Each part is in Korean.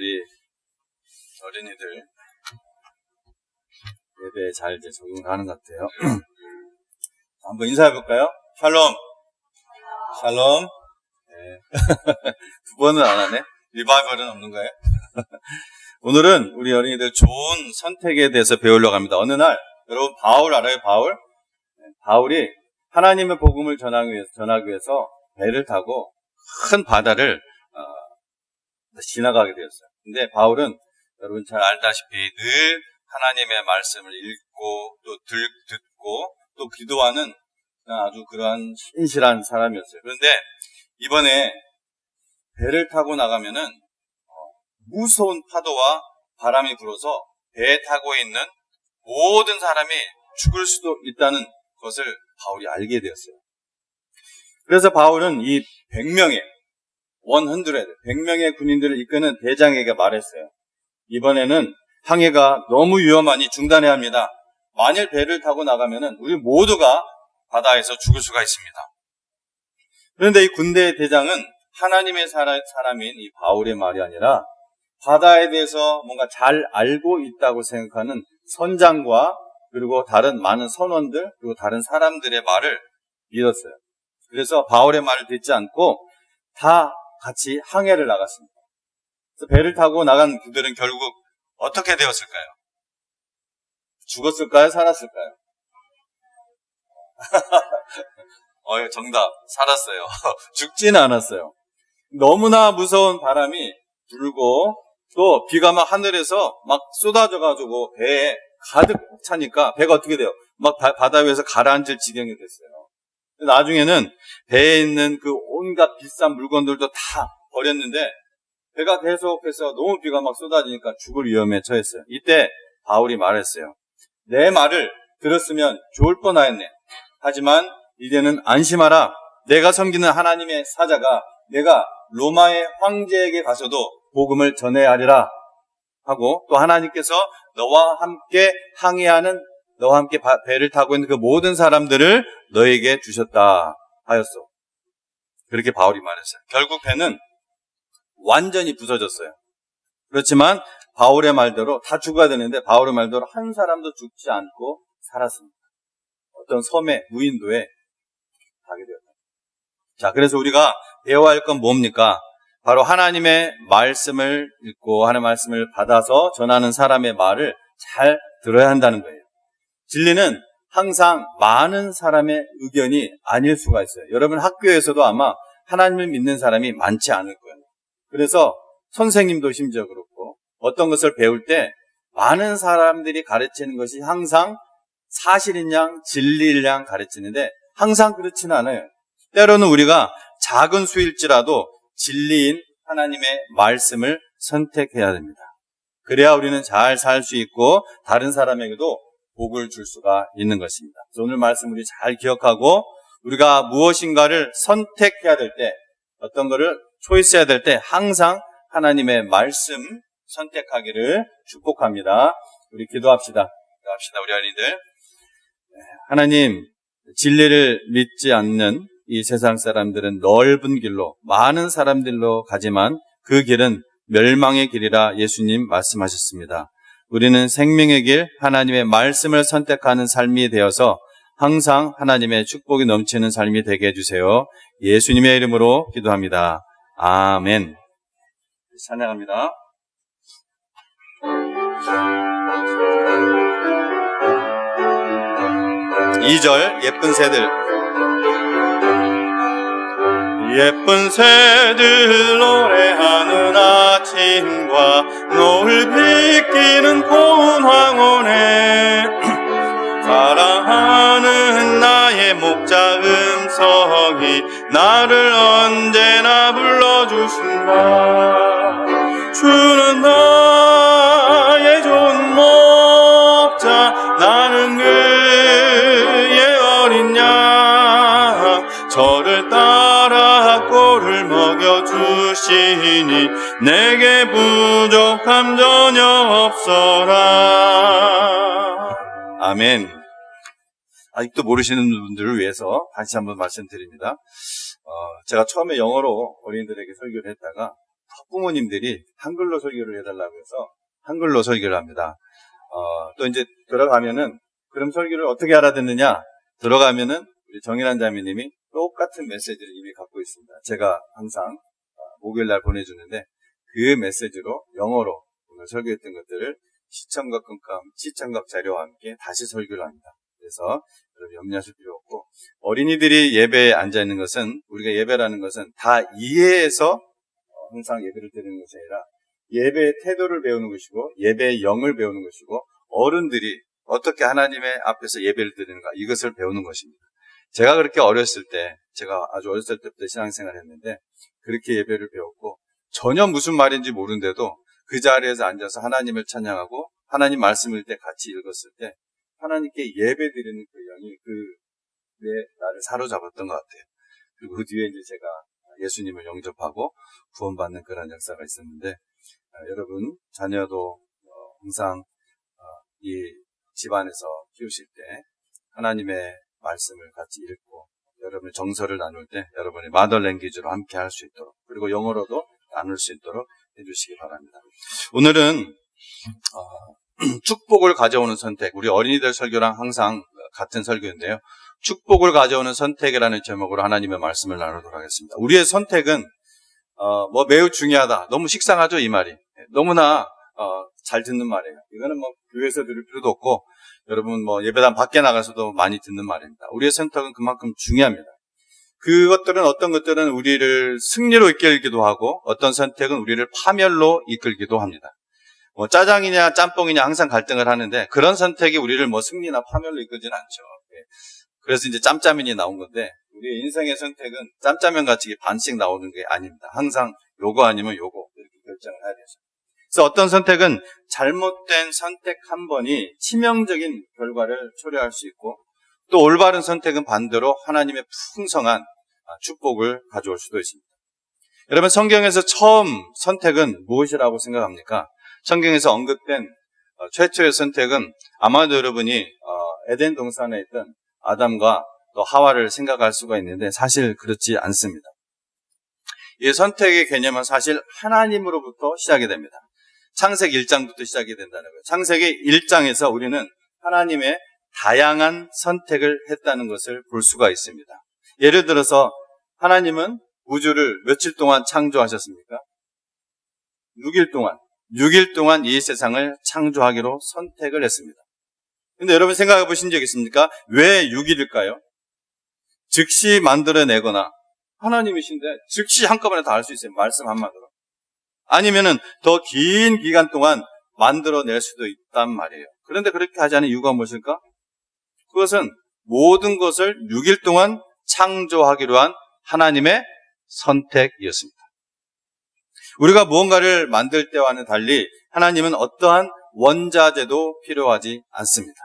우리 어린이들 예배에 잘 이제 적응하는 것 같아요. 한번 인사해 볼까요? 샬롬. 샬롬. 네. 두 번은 안 하네. 리바이벌은 없는 거예요? 오늘은 우리 어린이들 좋은 선택에 대해서 배우려고 합니다. 어느 날, 여러분 바울 알아요? 바울? 바울이 하나님의 복음을 전하기 위해서 배를 타고 큰 바다를 지나가게 되었어요. 근데 바울은 여러분 잘 알다시피 늘 하나님의 말씀을 읽고 또 듣고 또 기도하는 아주 그러한 신실한 사람이었어요. 그런데 이번에 배를 타고 나가면은 무서운 파도와 바람이 불어서 배에 타고 있는 모든 사람이 죽을 수도 있다는 것을 바울이 알게 되었어요. 그래서 바울은 이 100명의 군인들을 이끄는 대장에게 말했어요. 이번에는 항해가 너무 위험하니 중단해야 합니다. 만일 배를 타고 나가면은 우리 모두가 바다에서 죽을 수가 있습니다. 그런데 이 군대의 대장은 하나님의 사람인 이 바울의 말이 아니라 바다에 대해서 뭔가 잘 알고 있다고 생각하는 선장과 그리고 다른 많은 선원들 그리고 다른 사람들의 말을 믿었어요. 그래서 바울의 말을 듣지 않고 다 같이 항해를 나갔습니다. 그래서 배를 타고 나간 그들은 결국 어떻게 되었을까요? 죽었을까요? 살았을까요? 정답. 살았어요. 죽지는 않았어요. 너무나 무서운 바람이 불고 또 비가 막 하늘에서 막 쏟아져가지고 배에 가득 차니까 배가 어떻게 돼요? 막 바다 위에서 가라앉을 지경이 됐어요. 나중에는 배에 있는 그 온갖 비싼 물건들도 다 버렸는데 배가 계속해서 너무 비가 막 쏟아지니까 죽을 위험에 처했어요. 이때 바울이 말했어요. 내 말을 들었으면 좋을 뻔하였네. 하지만 이제는 안심하라. 내가 섬기는 하나님의 사자가 내가 로마의 황제에게 가서도 복음을 전해야 하리라 하고 또 하나님께서 너와 함께 항해하는 너와 함께 배를 타고 있는 그 모든 사람들을 너에게 주셨다 하였어. 그렇게 바울이 말했어요. 결국 배는 완전히 부서졌어요. 그렇지만 바울의 말대로 다 죽어야 되는데 바울의 말대로 한 사람도 죽지 않고 살았습니다. 어떤 섬의 무인도에 가게 되었다. 자, 그래서 우리가 배워야 할 건 뭡니까? 바로 하나님의 말씀을 읽고 하나님의 말씀을 받아서 전하는 사람의 말을 잘 들어야 한다는 거예요. 진리는 항상 많은 사람의 의견이 아닐 수가 있어요. 여러분 학교에서도 아마 하나님을 믿는 사람이 많지 않을 거예요. 그래서 선생님도 심지어 그렇고 어떤 것을 배울 때 많은 사람들이 가르치는 것이 항상 사실인 양, 진리인 양 가르치는데 항상 그렇지는 않아요. 때로는 우리가 작은 수일지라도 진리인 하나님의 말씀을 선택해야 됩니다. 그래야 우리는 잘 살 수 있고 다른 사람에게도 복을 줄 수가 있는 것입니다. 그래서 오늘 말씀 우리 잘 기억하고 우리가 무엇인가를 선택해야 될 때 어떤 거를 초이스해야 될 때 항상 하나님의 말씀 선택하기를 축복합니다. 우리 기도합시다. 우리 어린이들. 하나님, 진리를 믿지 않는 이 세상 사람들은 넓은 길로 많은 사람들로 가지만 그 길은 멸망의 길이라 예수님 말씀하셨습니다. 우리는 생명의 길, 하나님의 말씀을 선택하는 삶이 되어서 항상 하나님의 축복이 넘치는 삶이 되게 해주세요. 예수님의 이름으로 기도합니다. 아멘. 찬양합니다. 2절 예쁜 새들. 예쁜 새들 노래하는 아침과 노을 비끼는 고운 황혼에 사랑하는 나의 목자 음성이 나를 언제나 불러주신다. 주는 나의 좋은 목자 나는 그의 어린 양 저를 따라 꼴을 먹여주시니 내게 부족함 전혀 없어라. 아멘. 아직도 모르시는 분들을 위해서 다시 한번 말씀드립니다. 제가 처음에 영어로 어린이들에게 설교를 했다가 부모님들이 한글로 설교를 해달라고 해서 한글로 설교를 합니다. 또 이제 들어가면은 그럼 설교를 어떻게 알아듣느냐? 들어가면은 우리 정일환 자매님이 똑같은 메시지를 이미 갖고 있습니다. 제가 항상 목요일 날 보내주는데 그 메시지로 영어로 오늘 설교했던 것들을 시청각 자료와 함께 다시 설교를 합니다. 그래서 여러분 염려하실 필요 없고, 어린이들이 예배에 앉아있는 것은, 우리가 예배라는 것은 다 이해해서 항상 예배를 드리는 것이 아니라 예배의 태도를 배우는 것이고 예배의 영을 배우는 것이고, 어른들이 어떻게 하나님의 앞에서 예배를 드리는가, 이것을 배우는 것입니다. 제가 그렇게 제가 아주 어렸을 때부터 신앙생활을 했는데 그렇게 예배를 배웠고, 전혀 무슨 말인지 모르는데도 그 자리에서 앉아서 하나님을 찬양하고 하나님 말씀을 때 같이 읽었을 때 하나님께 예배드리는 그 영이 나를 사로잡았던 것 같아요. 그리고 그 뒤에 이제 제가 예수님을 영접하고 구원받는 그런 역사가 있었는데, 여러분 자녀도 항상 이 집안에서 키우실 때 하나님의 말씀을 같이 읽고 여러분의 정서를 나눌 때 여러분의 마더랭귀지로 함께 할 수 있도록, 그리고 영어로도 나눌 수 있도록 해주시기 바랍니다. 오늘은 축복을 가져오는 선택, 우리 어린이들 설교랑 항상 같은 설교인데요. 축복을 가져오는 선택이라는 제목으로 하나님의 말씀을 나누도록 하겠습니다. 우리의 선택은 매우 중요하다. 너무 식상하죠, 이 말이. 너무나 잘 듣는 말이에요. 이거는 교회에서 들을 필요도 없고 여러분 예배당 밖에 나가서도 많이 듣는 말입니다. 우리의 선택은 그만큼 중요합니다. 어떤 것들은 우리를 승리로 이끌기도 하고, 어떤 선택은 우리를 파멸로 이끌기도 합니다. 짜장이냐 짬뽕이냐 항상 갈등을 하는데, 그런 선택이 우리를 승리나 파멸로 이끌지는 않죠. 그래서 이제 짬짜면이 나온 건데, 우리의 인생의 선택은 짬짜면 같이 반씩 나오는 게 아닙니다. 항상 요거 아니면 요거 이렇게 결정을 해야 되죠. 그래서 어떤 선택은 잘못된 선택 한 번이 치명적인 결과를 초래할 수 있고, 또 올바른 선택은 반대로 하나님의 풍성한 축복을 가져올 수도 있습니다. 여러분, 성경에서 처음 선택은 무엇이라고 생각합니까? 성경에서 언급된 최초의 선택은 아마도 여러분이 에덴 동산에 있던 아담과 또 하와를 생각할 수가 있는데, 사실 그렇지 않습니다. 이 선택의 개념은 사실 하나님으로부터 시작이 됩니다. 창세기 1장부터 시작이 된다는 거예요. 창세기 1장에서 우리는 하나님의 다양한 선택을 했다는 것을 볼 수가 있습니다. 예를 들어서 하나님은 우주를 며칠 동안 창조하셨습니까? 6일 동안 이 세상을 창조하기로 선택을 했습니다. 근데 여러분 생각해 보신 적 있습니까? 왜 6일일까요? 즉시 만들어내거나, 하나님이신데 즉시 한꺼번에 다 할 수 있어요. 말씀 한마디로. 아니면은 더 긴 기간 동안 만들어낼 수도 있단 말이에요. 그런데 그렇게 하지 않은 이유가 무엇일까? 그것은 모든 것을 6일 동안 창조하기로 한 하나님의 선택이었습니다. 우리가 무언가를 만들 때와는 달리 하나님은 어떠한 원자재도 필요하지 않습니다.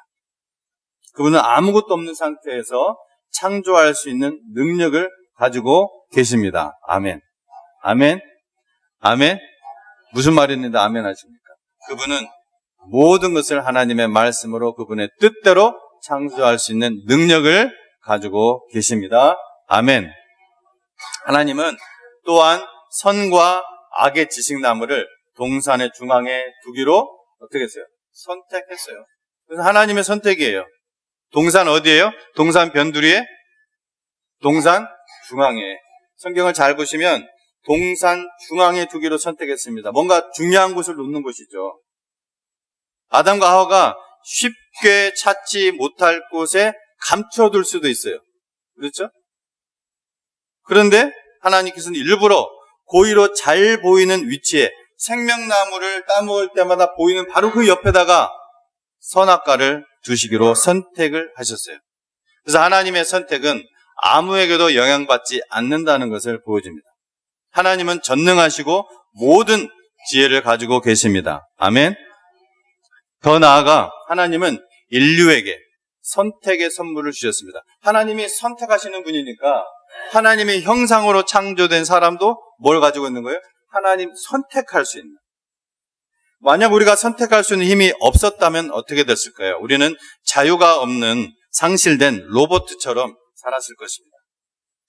그분은 아무것도 없는 상태에서 창조할 수 있는 능력을 가지고 계십니다. 아멘. 아멘. 아멘. 무슨 말인데 아멘 하십니까? 그분은 모든 것을 하나님의 말씀으로 그분의 뜻대로 창조할 수 있는 능력을 가지고 계십니다. 아멘. 하나님은 또한 선과 악의 지식나무를 동산의 중앙에 두기로 어떻게 했어요? 선택했어요. 그래서 하나님의 선택이에요. 동산 어디예요? 동산 변두리에? 동산 중앙에. 성경을 잘 보시면 동산 중앙에 두기로 선택했습니다. 뭔가 중요한 곳을 놓는 것이죠. 아담과 하와가 쉽게 찾지 못할 곳에 감춰둘 수도 있어요. 그렇죠? 그런데 하나님께서는 일부러 고의로 잘 보이는 위치에 생명나무를 따먹을 때마다 보이는 바로 그 옆에다가 선악과를 두시기로 선택을 하셨어요. 그래서 하나님의 선택은 아무에게도 영향받지 않는다는 것을 보여줍니다. 하나님은 전능하시고 모든 지혜를 가지고 계십니다. 아멘. 더 나아가 하나님은 인류에게 선택의 선물을 주셨습니다. 하나님이 선택하시는 분이니까 하나님의 형상으로 창조된 사람도 뭘 가지고 있는 거예요? 하나님 선택할 수 있는. 만약 우리가 선택할 수 있는 힘이 없었다면 어떻게 됐을까요? 우리는 자유가 없는 상실된 로봇처럼 살았을 것입니다.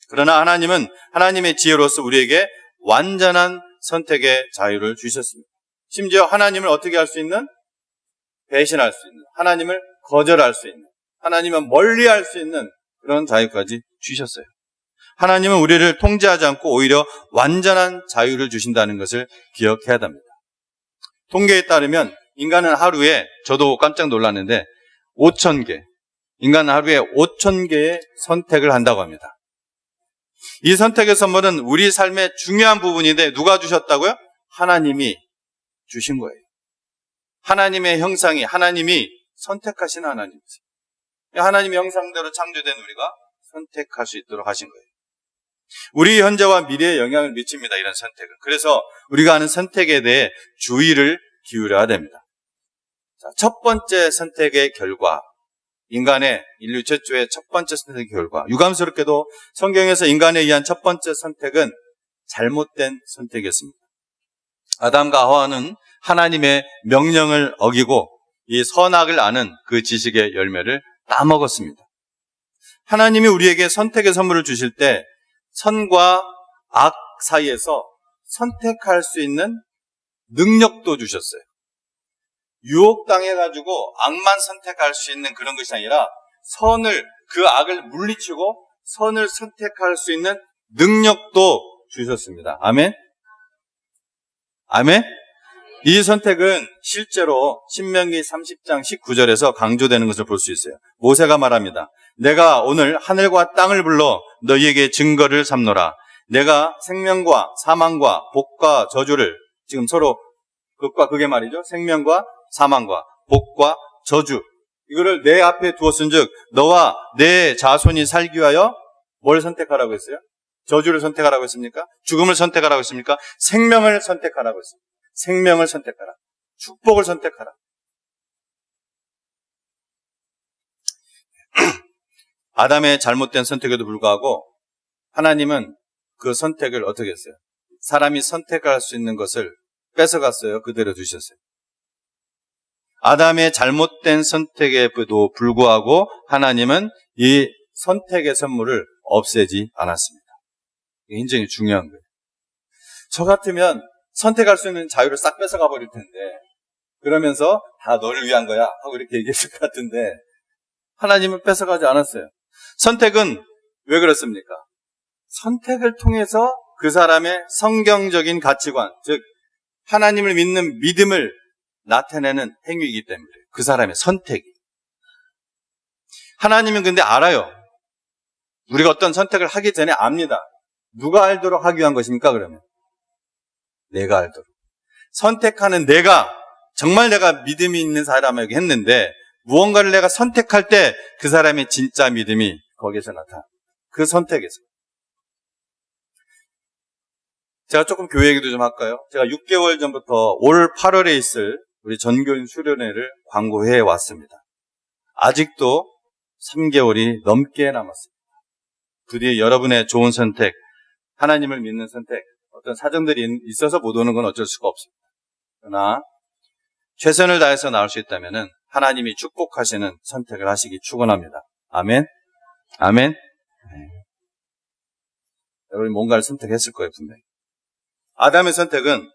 그러나 하나님은 하나님의 지혜로서 우리에게 완전한 선택의 자유를 주셨습니다. 심지어 하나님을 어떻게 할 수 있는? 배신할 수 있는, 하나님을 거절할 수 있는, 하나님을 멀리할 수 있는 그런 자유까지 주셨어요. 하나님은 우리를 통제하지 않고 오히려 완전한 자유를 주신다는 것을 기억해야 합니다. 통계에 따르면 인간은 하루에, 저도 깜짝 놀랐는데 5,000개, 인간은 하루에 5,000개의 선택을 한다고 합니다. 이 선택의 선물은 우리 삶의 중요한 부분인데 누가 주셨다고요? 하나님이 주신 거예요. 하나님의 형상이, 하나님이 선택하신 하나님이세요. 하나님의 형상대로 창조된 우리가 선택할 수 있도록 하신 거예요. 우리 현재와 미래에 영향을 미칩니다, 이런 선택은. 그래서 우리가 하는 선택에 대해 주의를 기울여야 됩니다. 자, 첫 번째 선택의 결과, 인간의 인류 최초의 첫 번째 선택의 결과, 유감스럽게도 성경에서 인간에 의한 첫 번째 선택은 잘못된 선택이었습니다. 아담과 하와는 하나님의 명령을 어기고 이 선악을 아는 그 지식의 열매를 따먹었습니다. 하나님이 우리에게 선택의 선물을 주실 때 선과 악 사이에서 선택할 수 있는 능력도 주셨어요. 유혹당해가지고 악만 선택할 수 있는 그런 것이 아니라 그 악을 물리치고 선을 선택할 수 있는 능력도 주셨습니다. 아멘? 아멘? 이 선택은 실제로 신명기 30장 19절에서 강조되는 것을 볼 수 있어요. 모세가 말합니다. 내가 오늘 하늘과 땅을 불러 너희에게 증거를 삼노라. 내가 생명과 사망과 복과 저주를, 지금 서로 극과 극의 말이죠. 생명과 사망과 복과 저주, 이거를 내 앞에 두었은즉 너와 내 자손이 살기 위하여 뭘 선택하라고 했어요? 저주를 선택하라고 했습니까? 죽음을 선택하라고 했습니까? 생명을 선택하라고 했습니다. 생명을 선택하라. 축복을 선택하라. 아담의 잘못된 선택에도 불구하고 하나님은 그 선택을 어떻게 했어요? 사람이 선택할 수 있는 것을 뺏어갔어요. 그대로 두셨어요. 아담의 잘못된 선택에도 불구하고 하나님은 이 선택의 선물을 없애지 않았습니다. 이게 굉장히 중요한 거예요. 저 같으면 선택할 수 있는 자유를 싹 뺏어가 버릴 텐데, 그러면서 다 너를 위한 거야 하고 이렇게 얘기했을 것 같은데, 하나님은 뺏어가지 않았어요. 선택은 왜 그렇습니까? 선택을 통해서 그 사람의 성경적인 가치관, 즉 하나님을 믿는 믿음을 나타내는 행위이기 때문에 그 사람의 선택이. 하나님은 근데 알아요. 우리가 어떤 선택을 하기 전에 압니다. 누가 알도록 하기 위한 것입니까? 그러면 내가 알도록. 선택하는 내가, 정말 내가 믿음이 있는 사람에게 했는데 무언가를 내가 선택할 때 그 사람의 진짜 믿음이 거기에서 나타나. 그 선택에서. 제가 조금 교회 얘기도 좀 할까요? 제가 6개월 전부터 올 8월에 있을 우리 전교인 수련회를 광고해 왔습니다. 아직도 3개월이 넘게 남았습니다. 부디 여러분의 좋은 선택, 하나님을 믿는 선택, 어떤 사정들이 있어서 못 오는 건 어쩔 수가 없습니다. 그러나 최선을 다해서 나올 수 있다면 하나님이 축복하시는 선택을 하시기 축원합니다. 아멘. 아멘. 여러분이 뭔가를 선택했을 거예요, 분명히. 아담의 선택은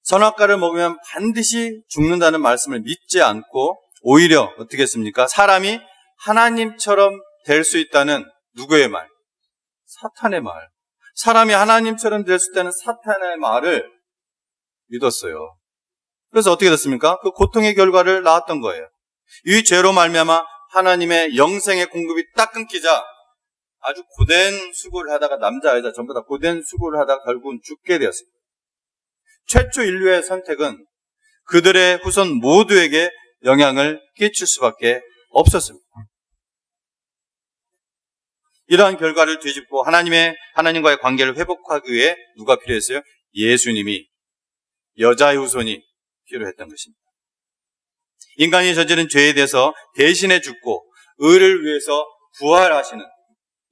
선악과를 먹으면 반드시 죽는다는 말씀을 믿지 않고 오히려 어떻게 했습니까? 사람이 하나님처럼 될 수 있다는 누구의 말? 사탄의 말. 사람이 하나님처럼 될 수 있다는 사탄의 말을 믿었어요. 그래서 어떻게 됐습니까? 그 고통의 결과를 낳았던 거예요. 이 죄로 말미암아 하나님의 영생의 공급이 딱 끊기자 아주 고된 수고를 하다가, 남자 여자 전부 다 고된 수고를 하다가 결국은 죽게 되었습니다. 최초 인류의 선택은 그들의 후손 모두에게 영향을 끼칠 수밖에 없었습니다. 이러한 결과를 뒤집고 하나님과의 관계를 회복하기 위해 누가 필요했어요? 예수님이, 여자의 후손이 필요했던 것입니다. 인간이 저지른 죄에 대해서 대신해 죽고 의를 위해서 부활하시는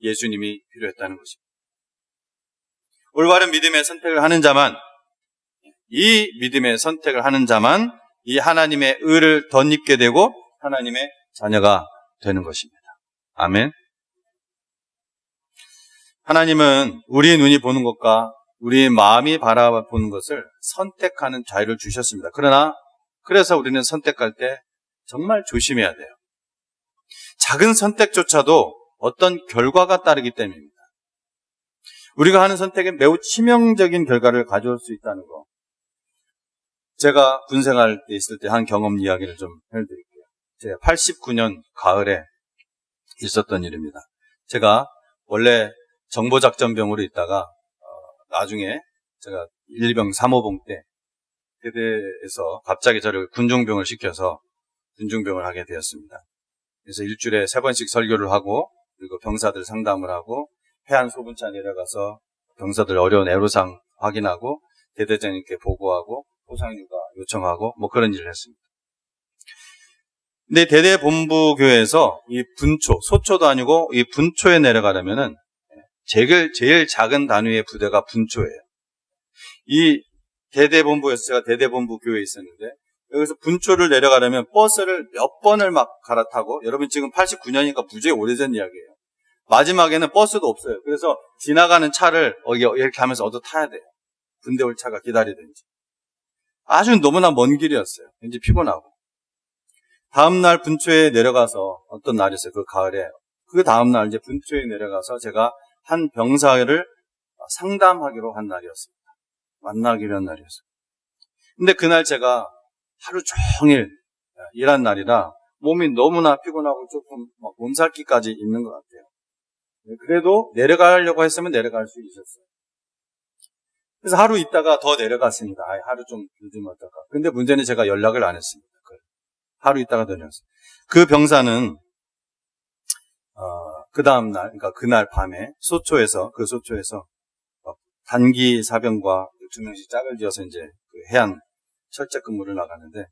예수님이 필요했다는 것입니다. 올바른 믿음의 선택을 하는 자만, 이 믿음의 선택을 하는 자만 이 하나님의 의를 덧입게 되고 하나님의 자녀가 되는 것입니다. 아멘. 하나님은 우리의 눈이 보는 것과 우리 마음이 바라보는 것을 선택하는 자유를 주셨습니다. 그래서 우리는 선택할 때 정말 조심해야 돼요. 작은 선택조차도 어떤 결과가 따르기 때문입니다. 우리가 하는 선택은 매우 치명적인 결과를 가져올 수 있다는 거. 제가 군생활 때 있을 때 한 경험 이야기를 좀 해드릴게요. 제가 89년 가을에 있었던 일입니다. 제가 원래 정보작전병으로 있다가 나중에 제가 1병 3호봉 때 대대에서 갑자기 저를 군중병을 시켜서 군중병을 하게 되었습니다. 그래서 일주일에 3번씩 설교를 하고 그리고 병사들 상담을 하고 해안 소분차 내려가서 병사들 어려운 애로사항 확인하고 대대장님께 보고하고 포상휴가 요청하고 뭐 그런 일을 했습니다. 근데 대대본부교회에서 이 분초, 소초도 아니고 이 분초에 내려가려면은 제일 작은 단위의 부대가 분초예요. 이 대대본부에서 제가 대대본부 교회에 있었는데 여기서 분초를 내려가려면 버스를 몇 번을 막 갈아타고, 여러분 지금 89년이니까 무지하게 오래전 이야기예요. 마지막에는 버스도 없어요. 그래서 지나가는 차를 이렇게 하면서 얻어 타야 돼요. 군대 올 차가 기다리든지. 아주 너무나 먼 길이었어요. 왠지 피곤하고. 다음날 분초에 내려가서 어떤 날이었어요. 그 가을에. 그 다음날 이제 분초에 내려가서 제가 한 병사를 상담하기로 한 날이었습니다. 만나기로 한 날이었어요. 근데 그날 제가 하루 종일 일한 날이라 몸이 너무나 피곤하고 조금 몸살기까지 있는 것 같아요. 그래도 내려가려고 했으면 내려갈 수 있었어요. 그래서 하루 있다가 더 내려갔습니다. 하루 좀 늦으면 어떨까. 근데 문제는 제가 연락을 안 했습니다. 하루 있다가 내려갔어요. 그 병사는 그 다음날, 그러니까 그날 밤에 소초에서 단기 사병과 2명씩 짝을 지어서 이제 그 해안 철책 근무를 나가는데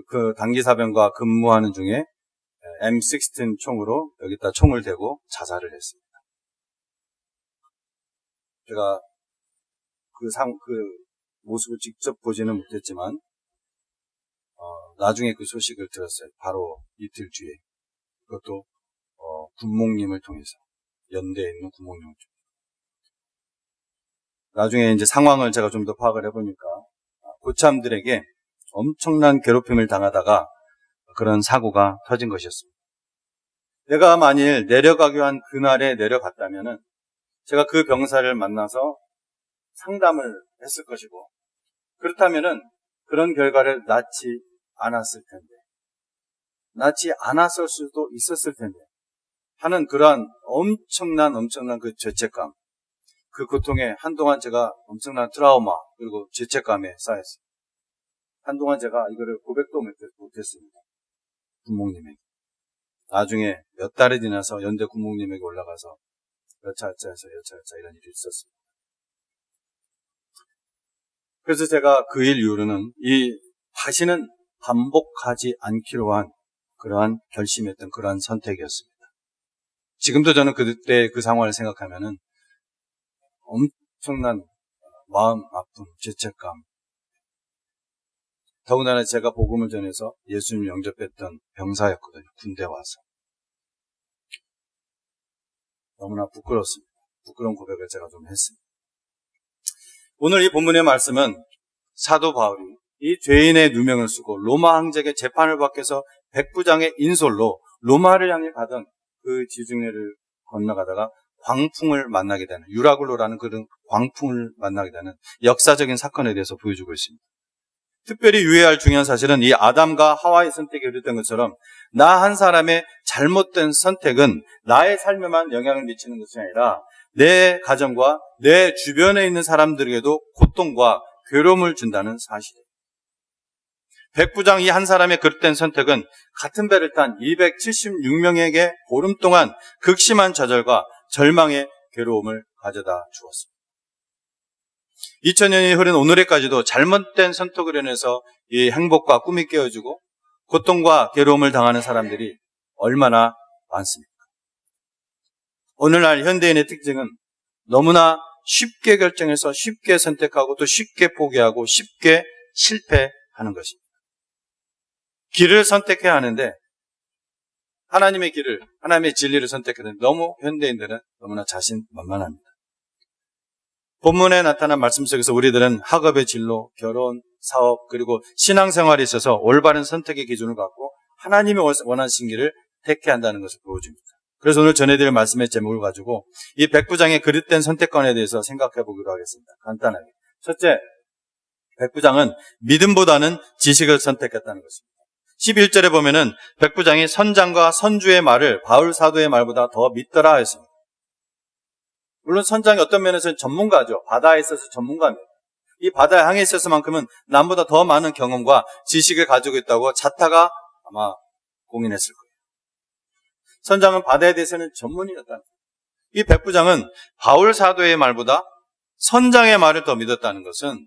그 단기 사병과 근무하는 중에 M16 총으로 여기다 총을 대고 자살을 했습니다. 제가 그 모습을 직접 보지는 못했지만 나중에 그 소식을 들었어요. 바로 이틀 뒤에. 그것도 군목님을 통해서, 연대에 있는 군목님을 통해서. 나중에 이제 상황을 제가 좀 더 파악을 해보니까 고참들에게 엄청난 괴롭힘을 당하다가 그런 사고가 터진 것이었습니다. 내가 만일 내려가기로 한 그날에 내려갔다면은 제가 그 병사를 만나서 상담을 했을 것이고, 그렇다면은 그런 결과를 낳지 않았을 텐데, 낳지 않았을 수도 있었을 텐데 하는 그러한 엄청난 그 죄책감, 그 고통에 한동안 제가 엄청난 트라우마 그리고 죄책감에 쌓였어요. 한동안 제가 이거를 고백도 못했습니다. 군목님에게. 나중에 몇 달이 지나서 연대 군목님에게 올라가서 여차여차해서 이런 일이 있었습니다. 그래서 제가 그 일 이후로는 다시는 반복하지 않기로 한 그러한 결심했던 그러한 선택이었습니다. 지금도 저는 그때 그 상황을 생각하면은 엄청난 마음 아픔, 죄책감. 더군다나 제가 복음을 전해서 예수님을 영접했던 병사였거든요. 군대 와서. 너무나 부끄럽습니다. 부끄러운 고백을 제가 좀 했습니다. 오늘 이 본문의 말씀은 사도 바울이 이 죄인의 누명을 쓰고 로마 황제에게 재판을 받기 위해서 백부장의 인솔로 로마를 향해 가던 그 지중해를 건너가다가 광풍을 만나게 되는, 유라굴로라는 그런 광풍을 만나게 되는 역사적인 사건에 대해서 보여주고 있습니다. 특별히 유의할 중요한 사실은 이 아담과 하와의 선택에 비롯된 것처럼 나 한 사람의 잘못된 선택은 나의 삶에만 영향을 미치는 것이 아니라 내 가정과 내 주변에 있는 사람들에게도 고통과 괴로움을 준다는 사실이에요. 백부장 이 한 사람의 그릇된 선택은 같은 배를 탄 276명에게 보름 동안 극심한 좌절과 절망의 괴로움을 가져다 주었습니다. 2000년이 흐른 오늘에까지도 잘못된 선택을 인해서 이 행복과 꿈이 깨어지고 고통과 괴로움을 당하는 사람들이 얼마나 많습니까? 오늘날 현대인의 특징은 너무나 쉽게 결정해서 쉽게 선택하고 또 쉽게 포기하고 쉽게 실패하는 것입니다. 길을 선택해야 하는데 하나님의 길을, 하나님의 진리를 선택해야 하는데 너무 현대인들은 너무나 자신만만합니다. 본문에 나타난 말씀 속에서 우리들은 학업의 진로, 결혼, 사업, 그리고 신앙생활에 있어서 올바른 선택의 기준을 갖고 하나님이 원하신 길을 택해야 한다는 것을 보여줍니다. 그래서 오늘 전해드릴 말씀의 제목을 가지고 이 백부장의 그릇된 선택관에 대해서 생각해 보기로 하겠습니다. 간단하게. 첫째, 백부장은 믿음보다는 지식을 선택했다는 것입니다. 11절에 보면은 백부장이 선장과 선주의 말을 바울 사도의 말보다 더 믿더라 했습니다. 물론 선장이 어떤 면에서는 전문가죠. 바다에 있어서 전문가입니다. 이 바다에 항해 있어서만큼은 남보다 더 많은 경험과 지식을 가지고 있다고 자타가 아마 공인했을 거예요. 선장은 바다에 대해서는 전문이었다. 이 백부장은 바울 사도의 말보다 선장의 말을 더 믿었다는 것은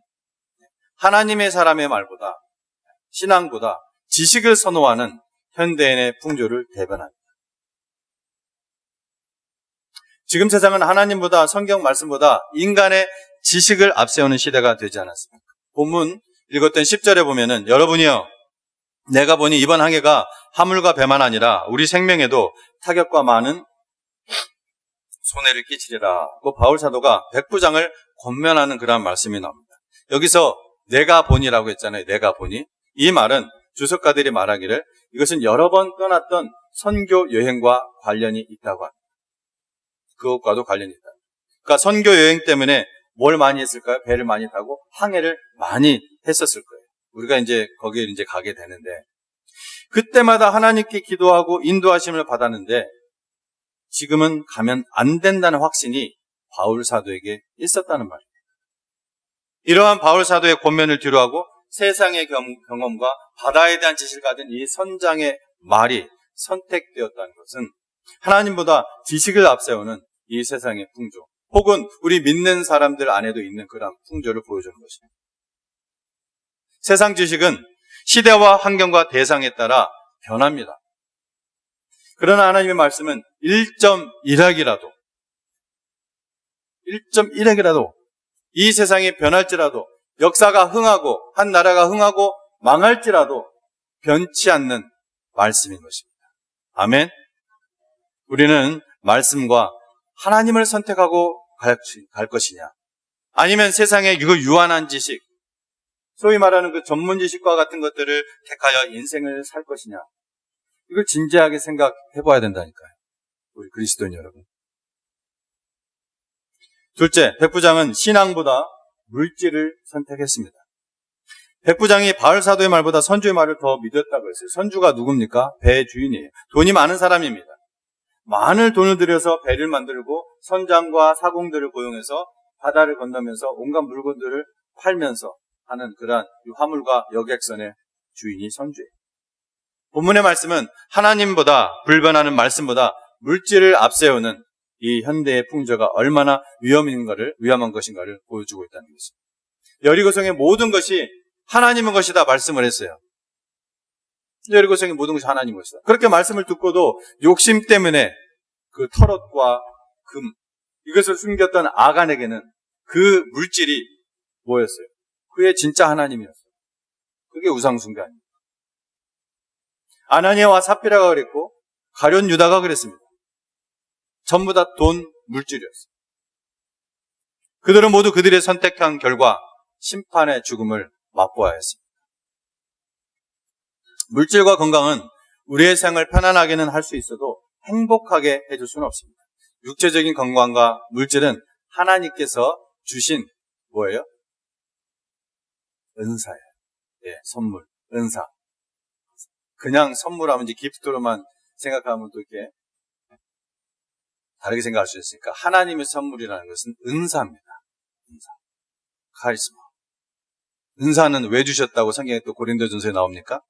하나님의 사람의 말보다 신앙보다 지식을 선호하는 현대인의 풍조를 대변합니다. 지금 세상은 하나님보다 성경 말씀보다 인간의 지식을 앞세우는 시대가 되지 않았습니까? 본문 읽었던 10절에 보면은 여러분이요 내가 보니 이번 항해가 화물과 배만 아니라 우리 생명에도 타격과 많은 손해를 끼치리라. 그 바울 사도가 백부장을 권면하는 그러한 말씀이 나옵니다. 여기서 내가 보니라고 했잖아요. 내가 보니. 이 말은 주석가들이 말하기를 이것은 여러 번 떠났던 선교 여행과 관련이 있다고 합니다. 그것과도 관련이 있다. 그러니까 선교 여행 때문에 뭘 많이 했을까요? 배를 많이 타고 항해를 많이 했었을 거예요. 우리가 이제 거기에 이제 가게 되는데 그때마다 하나님께 기도하고 인도하심을 받았는데 지금은 가면 안 된다는 확신이 바울 사도에게 있었다는 말이에요. 이러한 바울 사도의 권면을 뒤로하고 세상의 경험과 바다에 대한 지식을 가진 이 선장의 말이 선택되었다는 것은 하나님보다 지식을 앞세우는 이 세상의 풍조 혹은 우리 믿는 사람들 안에도 있는 그런 풍조를 보여주는 것입니다. 세상 지식은 시대와 환경과 대상에 따라 변합니다. 그러나 하나님의 말씀은 1.1학이라도 이 세상이 변할지라도 역사가 흥하고 한 나라가 흥하고 망할지라도 변치 않는 말씀인 것입니다. 아멘. 우리는 말씀과 하나님을 선택하고 갈 것이냐 아니면 세상의 이거 유한한 지식 소위 말하는 그 전문 지식과 같은 것들을 택하여 인생을 살 것이냐 이걸 진지하게 생각해 봐야 된다니까요. 우리 그리스도인 여러분. 둘째, 백부장은 신앙보다 물질을 선택했습니다. 백부장이 바울 사도의 말보다 선주의 말을 더 믿었다고 했어요. 선주가 누굽니까? 배의 주인이에요. 돈이 많은 사람입니다. 많은 돈을 들여서 배를 만들고 선장과 사공들을 고용해서 바다를 건너면서 온갖 물건들을 팔면서 하는 그러한 화물과 여객선의 주인이 선주예요. 본문의 말씀은 하나님보다 불변하는 말씀보다 물질을 앞세우는 이 현대의 풍조가 얼마나 위험한 것인가를 보여주고 있다는 것입니다. 여리고성의 모든 것이 하나님의 것이다 말씀을 했어요. 여리고성의 모든 것이 하나님의 것이다. 그렇게 말씀을 듣고도 욕심 때문에 그 털옷과 금 이것을 숨겼던 아간에게는 그 물질이 뭐였어요? 그의 진짜 하나님이었어요. 그게 우상숭배입니다. 아나니아와 삽비라가 그랬고 가룟 유다가 그랬습니다. 전부 다 돈, 물질이었어요. 그들은 모두 그들의 선택한 결과 심판의 죽음을 맛보아야 했습니다. 물질과 건강은 우리의 생을 편안하게는 할 수 있어도 행복하게 해줄 수는 없습니다. 육체적인 건강과 물질은 하나님께서 주신 뭐예요? 은사예요. 예, 선물, 은사. 그냥 선물하면 이제 기프트로만 생각하면 또 이렇게 다르게 생각할 수 있으니까 하나님의 선물이라는 것은 은사입니다. 은사. 카리스마. 은사는 왜 주셨다고 성경에 또 고린도전서에 나옵니까?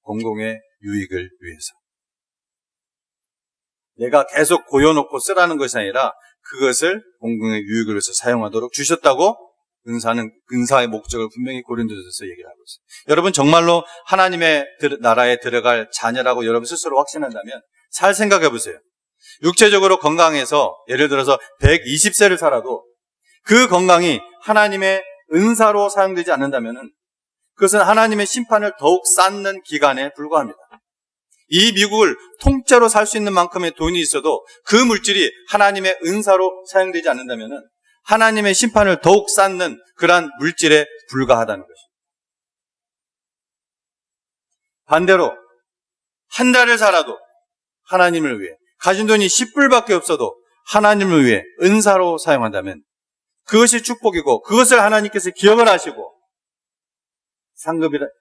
공공의 유익을 위해서. 내가 계속 고여놓고 쓰라는 것이 아니라 그것을 공공의 유익을 위해서 사용하도록 주셨다고 은사의 목적을 분명히 고린도전서에서 얘기를 하고 있어요. 여러분 정말로 하나님의 나라에 들어갈 자녀라고 여러분 스스로 확신한다면 잘 생각해 보세요. 육체적으로 건강해서 예를 들어서 120세를 살아도 그 건강이 하나님의 은사로 사용되지 않는다면 그것은 하나님의 심판을 더욱 쌓는 기간에 불과합니다. 이 미국을 통째로 살 수 있는 만큼의 돈이 있어도 그 물질이 하나님의 은사로 사용되지 않는다면 하나님의 심판을 더욱 쌓는 그러한 물질에 불과하다는 것입니다. 반대로 한 달을 살아도 하나님을 위해, 가진 돈이 10불밖에 없어도 하나님을 위해 은사로 사용한다면 그것이 축복이고, 그것을 하나님께서 기억을 하시고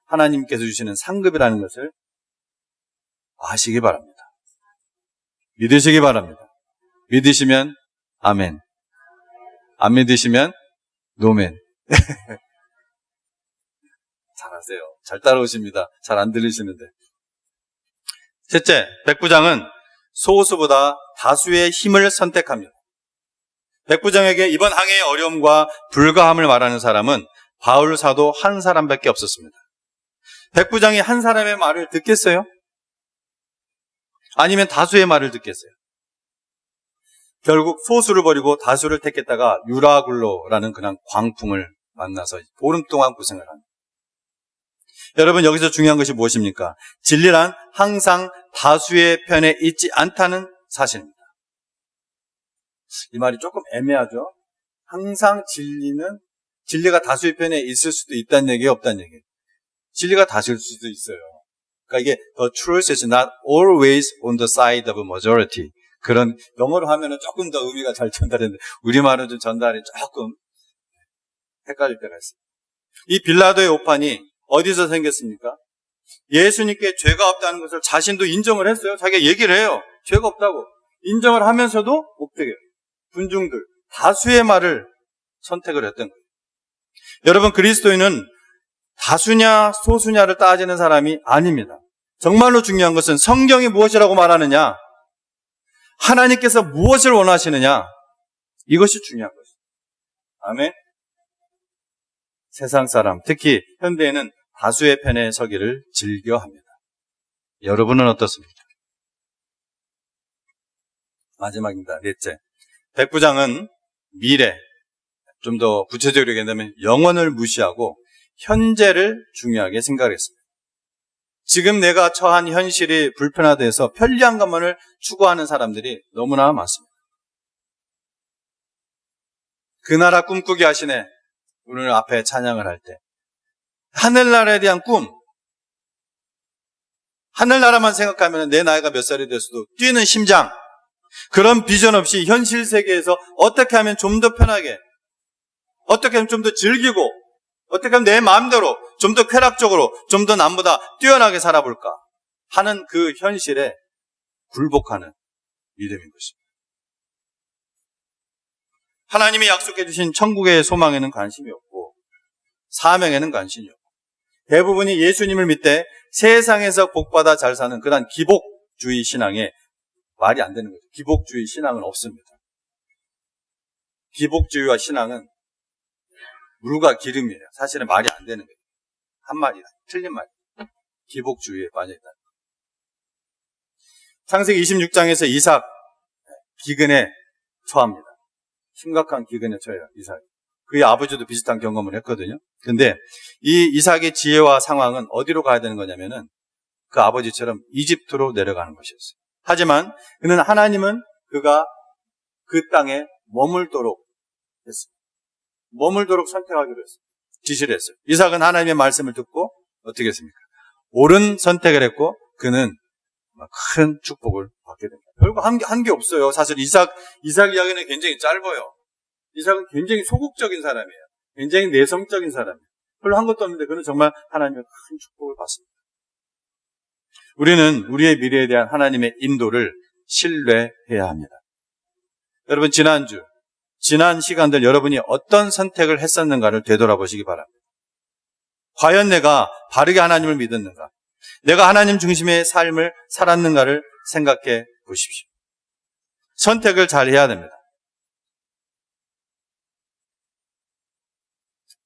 하나님께서 주시는 상급이라는 것을 아시기 바랍니다. 믿으시기 바랍니다. 믿으시면 아멘, 안 믿으시면 노멘. 잘하세요. 잘 따라오십니다. 잘 안 들리시는데. 셋째, 백부장은 소수보다 다수의 힘을 선택합니다. 백부장에게 이번 항해의 어려움과 불가함을 말하는 사람은 바울 사도 한 사람밖에 없었습니다. 백부장이 한 사람의 말을 듣겠어요? 아니면 다수의 말을 듣겠어요? 결국 소수를 버리고 다수를 택했다가 유라굴로라는 그냥 광풍을 만나서 보름 동안 고생을 합니다. 여러분, 여기서 중요한 것이 무엇입니까? 진리란 항상 다수의 편에 있지 않다는 사실입니다. 이 말이 조금 애매하죠? 항상 진리가 다수의 편에 있을 수도 있다는 얘기예요, 없다는 얘기예요? 진리가 다수일 수도 있어요. 그러니까 이게 the truth is not always on the side of majority. 그런 영어로 하면은 조금 더 의미가 잘 전달되는데 우리말은 좀 전달이 조금 헷갈릴 때가 있어요. 이 빌라도의 오판이 어디서 생겼습니까? 예수님께 죄가 없다는 것을 자신도 인정을 했어요. 자기가 얘기를 해요. 죄가 없다고. 인정을 하면서도 옥대겨요. 군중들, 다수의 말을 선택을 했던 거예요. 여러분, 그리스도인은 다수냐 소수냐를 따지는 사람이 아닙니다. 정말로 중요한 것은 성경이 무엇이라고 말하느냐, 하나님께서 무엇을 원하시느냐, 이것이 중요한 것입니다. 아멘. 세상 사람, 특히 현대에는 다수의 편에 서기를 즐겨합니다. 여러분은 어떻습니까? 마지막입니다. 넷째, 백부장은 미래, 좀 더 구체적으로 얘기한다면 영원을 무시하고 현재를 중요하게 생각했습니다. 지금 내가 처한 현실이 불편하다 해서 편리한 것만을 추구하는 사람들이 너무나 많습니다. 그 나라 꿈꾸게 하시네. 오늘 앞에 찬양을 할 때 하늘나라에 대한 꿈, 하늘나라만 생각하면 내 나이가 몇 살이 됐어도 뛰는 심장, 그런 비전 없이 현실 세계에서 어떻게 하면 좀 더 편하게, 어떻게 하면 좀 더 즐기고, 어떻게 하면 내 마음대로 좀 더 쾌락적으로, 좀 더 남보다 뛰어나게 살아볼까 하는 그 현실에 굴복하는 믿음인 것입니다. 하나님이 약속해 주신 천국의 소망에는 관심이 없고 사명에는 관심이 없고 대부분이 예수님을 믿되 세상에서 복받아 잘 사는 그런 기복주의 신앙에 말이 안 되는 거죠. 기복주의 신앙은 없습니다. 기복주의와 신앙은 물과 기름이에요. 사실은 말이 안 되는 거예요. 한마디다. 틀린 말이에요. 기복주의에 빠져있다. 창세기 26장에서 이삭 기근에 처합니다. 심각한 기근에 처해요. 이삭. 그의 아버지도 비슷한 경험을 했거든요. 근데 이 이삭의 지혜와 상황은 어디로 가야 되는 거냐면은 그 아버지처럼 이집트로 내려가는 것이었어요. 하지만 하나님은 그가 그 땅에 머물도록 했습니다. 머물도록 선택하기로 했어요. 지시를 했어요. 이삭은 하나님의 말씀을 듣고 어떻게 했습니까? 옳은 선택을 했고 그는 큰 축복을 받게 됩니다. 별거 한 게 없어요. 사실 이삭 이야기는 굉장히 짧아요. 이삭은 굉장히 소극적인 사람이에요. 굉장히 내성적인 사람이에요. 별로 한 것도 없는데 그는 정말 하나님의 큰 축복을 받습니다. 우리는 우리의 미래에 대한 하나님의 인도를 신뢰해야 합니다. 여러분, 지난 시간들 여러분이 어떤 선택을 했었는가를 되돌아보시기 바랍니다. 과연 내가 바르게 하나님을 믿었는가? 내가 하나님 중심의 삶을 살았는가를 생각해 보십시오. 선택을 잘 해야 됩니다.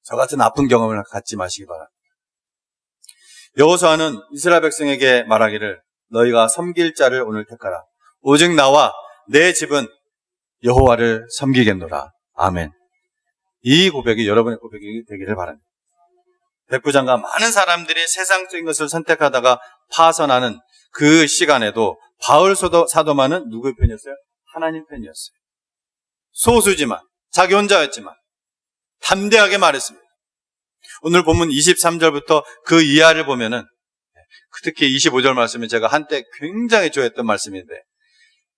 저 같은 아픈 경험을 갖지 마시기 바랍니다. 여호수아는 이스라엘 백성에게 말하기를 너희가 섬길 자를 오늘 택하라. 오직 나와 내 집은 여호와를 섬기겠노라. 아멘. 이 고백이 여러분의 고백이 되기를 바랍니다. 백부장과 많은 사람들이 세상적인 것을 선택하다가 파선하는 그 시간에도 바울 사도만은 누구의 편이었어요? 하나님 편이었어요. 소수지만 자기 혼자였지만 담대하게 말했습니다. 오늘 본문 23절부터 그 이하를 보면은 특히 25절 말씀은 제가 한때 굉장히 좋아했던 말씀인데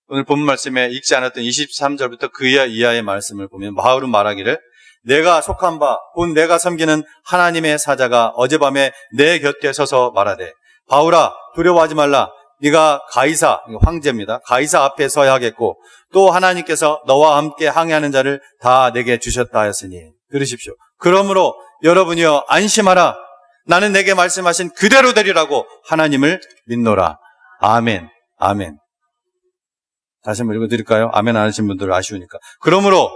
오늘 본문 말씀에 읽지 않았던 23절부터 그 이하의 말씀을 보면 바울은 말하기를 내가 속한 바 곧 내가 섬기는 하나님의 사자가 어젯밤에 내 곁에 서서 말하되 바울아 두려워하지 말라. 네가 가이사, 황제입니다. 가이사 앞에 서야 하겠고 또 하나님께서 너와 함께 항해하는 자를 다 내게 주셨다 하였으니 들으십시오. 그러므로 여러분이여 안심하라. 나는 내게 말씀하신 그대로 되리라고 하나님을 믿노라. 아멘. 아멘. 다시 한번 읽어드릴까요? 아멘 안 하신 분들 아쉬우니까. 그러므로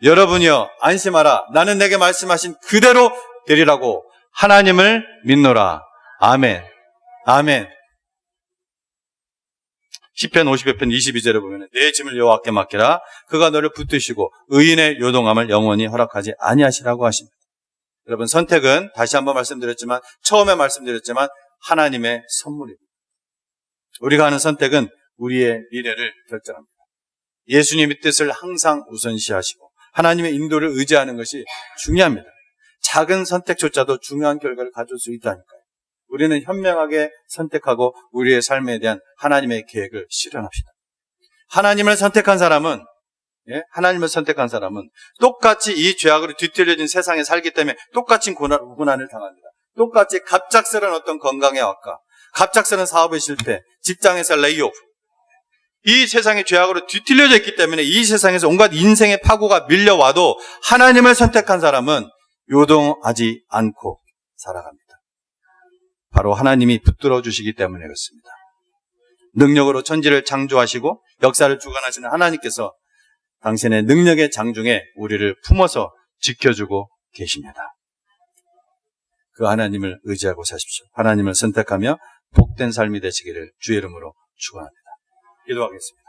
여러분이여 안심하라. 나는 내게 말씀하신 그대로 되리라고 하나님을 믿노라. 아멘. 아멘. 시편 50편 22절에 보면 내 짐을 여호와께 맡기라. 그가 너를 붙드시고 의인의 요동함을 영원히 허락하지 아니하시라고 하십니다. 여러분 선택은 다시 한번 말씀드렸지만 처음에 말씀드렸지만 하나님의 선물입니다. 우리가 하는 선택은 우리의 미래를 결정합니다. 예수님의 뜻을 항상 우선시하시고 하나님의 인도를 의지하는 것이 중요합니다. 작은 선택조차도 중요한 결과를 가져올 수 있다니까요. 우리는 현명하게 선택하고 우리의 삶에 대한 하나님의 계획을 실현합시다. 하나님을 선택한 사람은 똑같이 이 죄악으로 뒤틀려진 세상에 살기 때문에 똑같이 고난을 당합니다. 똑같이 갑작스러운 어떤 건강의 악화, 갑작스러운 사업의 실패, 직장에서 레이오프, 이 세상의 죄악으로 뒤틀려져 있기 때문에 이 세상에서 온갖 인생의 파고가 밀려와도 하나님을 선택한 사람은 요동하지 않고 살아갑니다. 바로 하나님이 붙들어 주시기 때문에 그렇습니다. 능력으로 천지를 창조하시고 역사를 주관하시는 하나님께서 당신의 능력의 장중에 우리를 품어서 지켜주고 계십니다. 그 하나님을 의지하고 사십시오. 하나님을 선택하며 복된 삶이 되시기를 주의 이름으로 축원합니다. 기도하겠습니다.